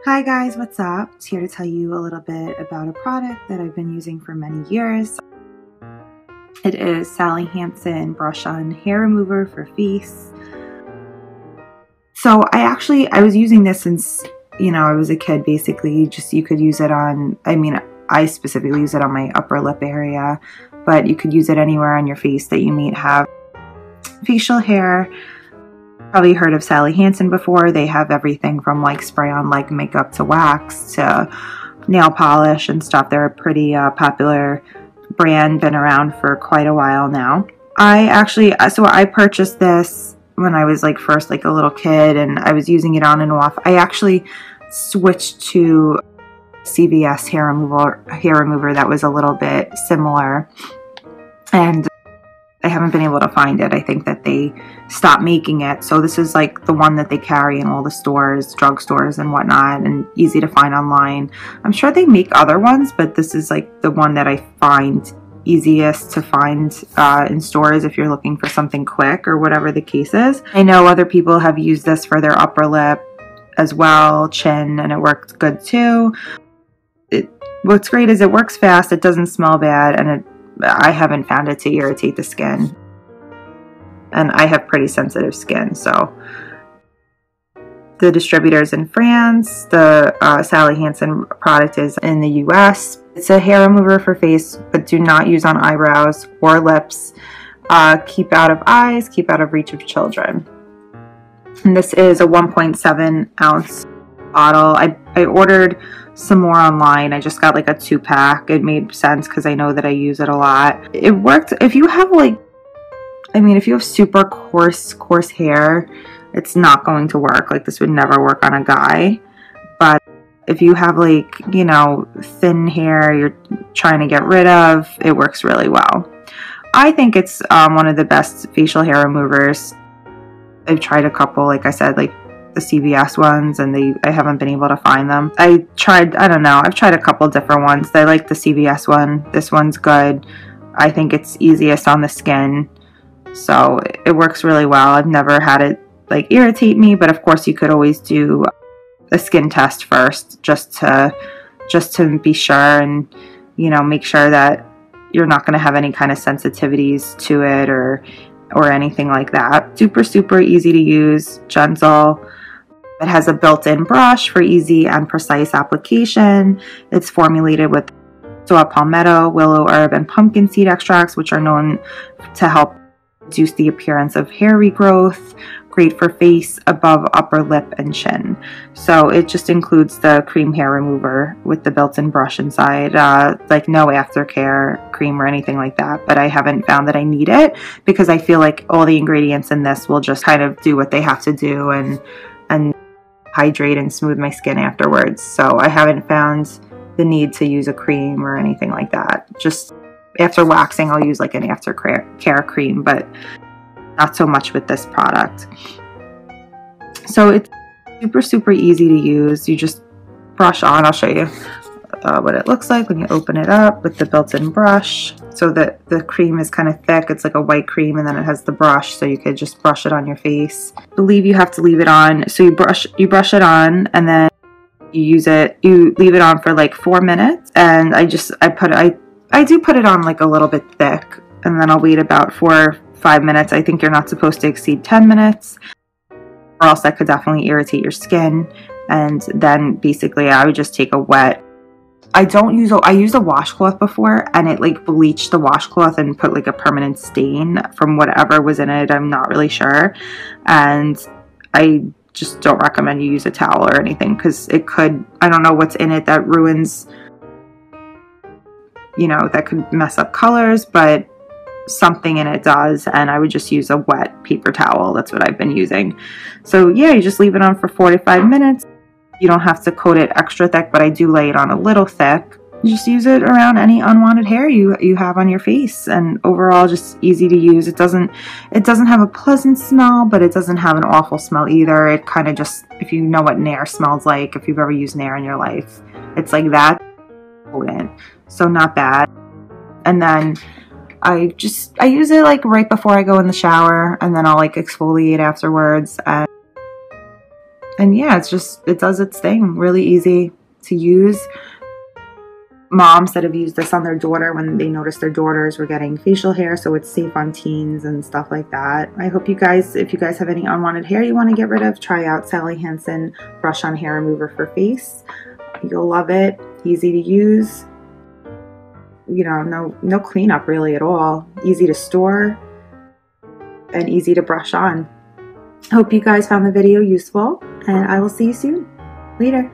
Hi guys, what's up? It's here to tell you a little bit about a product that I've been using for many years. It is Hansen Brush-on Hair Remover for face. So I was using this since, I was a kid basically. You could use it on, I specifically use it on my upper lip area, but you could use it anywhere on your face that you may have facial hair. Probably heard of Hansen before. They have everything from like spray on like makeup to wax to nail polish and stuff. They're a pretty popular brand, been around for quite a while now. I purchased this when I was first a little kid, and I was using it on and off. I actually switched to CVS hair remover that was a little bit similar, and I haven't been able to find it. I think that they stopped making it. So this is like the one that they carry in all the stores, drugstores and whatnot, and easy to find online. I'm sure they make other ones, but this is like the one that I find easiest to find in stores if you're looking for something quick or whatever the case is. I know other people have used this for their upper lip as well, chin, and it works good too. What's great is it works fast, it doesn't smell bad, and I haven't found it to irritate the skin, and I have pretty sensitive skin. So the distributor's in France, the Hansen product is in the US. It's a hair remover for face, but do not use on eyebrows or lips. Keep out of eyes, keep out of reach of children. And this is a 1.7 ounce bottle. I ordered some more online. I just got like a 2-pack. It made sense because I know that I use it a lot. It worked if you have if you have super coarse hair, it's not going to work. Like, this would never work on a guy. But if you have thin hair you're trying to get rid of, it works really well. I think it's one of the best facial hair removers. I've tried a couple, like I said, the CVS ones, and I haven't been able to find them. I've tried a couple different ones. I like the CVS one. This one's good. I think it's easiest on the skin, so it works really well. I've never had it irritate me, but of course you could always do a skin test first just to be sure, and make sure that you're not going to have any kind of sensitivities to it or anything like that. Super easy to use, gentle. It has a built-in brush for easy and precise application. It's formulated with Saw Palmetto, Willow herb, and pumpkin seed extracts, which are known to help reduce the appearance of hair regrowth. Great for face, above upper lip, and chin. So it just includes the cream hair remover with the built-in brush inside. No aftercare cream or anything like that, but I haven't found that I need it because I feel like all the ingredients in this will just kind of do what they have to do and hydrate and smooth my skin afterwards. So I haven't found the need to use a cream or anything like that. Just after waxing, I'll use an aftercare cream, but not so much with this product. So it's super easy to use. You just brush on. I'll show you what it looks like when you open it up with the built-in brush. So the cream is kind of thick. It's like a white cream, and then it has the brush, so you could just brush it on your face. I believe you have to leave it on. So you brush it on, and then you leave it on for 4 minutes. And I do put it on a little bit thick, and then I'll wait about 4 or 5 minutes. I think you're not supposed to exceed 10 minutes, or else that could definitely irritate your skin. And then basically I would just take a wet, I used a washcloth before, and it bleached the washcloth and put a permanent stain from whatever was in it. I'm not really sure, and I just don't recommend you use a towel or anything, because I don't know what's in it that ruins, that could mess up colors, but something in it does. And I would just use a wet paper towel. That's what I've been using. So yeah, you just leave it on for 45 minutes. You don't have to coat it extra thick, but I do lay it on a little thick. You just use it around any unwanted hair you have on your face, and overall just easy to use. It doesn't have a pleasant smell, but it doesn't have an awful smell either. It kind of just, if you know what Nair smells like, if you've ever used Nair in your life, it's like that potent. So not bad. And then I use it right before I go in the shower, and then I'll exfoliate afterwards. And yeah, it does its thing. Really easy to use. Moms that have used this on their daughter when they noticed their daughters were getting facial hair, so it's safe on teens and stuff like that. I hope you guys, if you guys have any unwanted hair you want to get rid of, try out Sally Hansen Brush-on Hair Remover for face. You'll love it. Easy to use. You know, no cleanup really at all. Easy to store and easy to brush on. Hope you guys found the video useful, and I will see you soon. Later.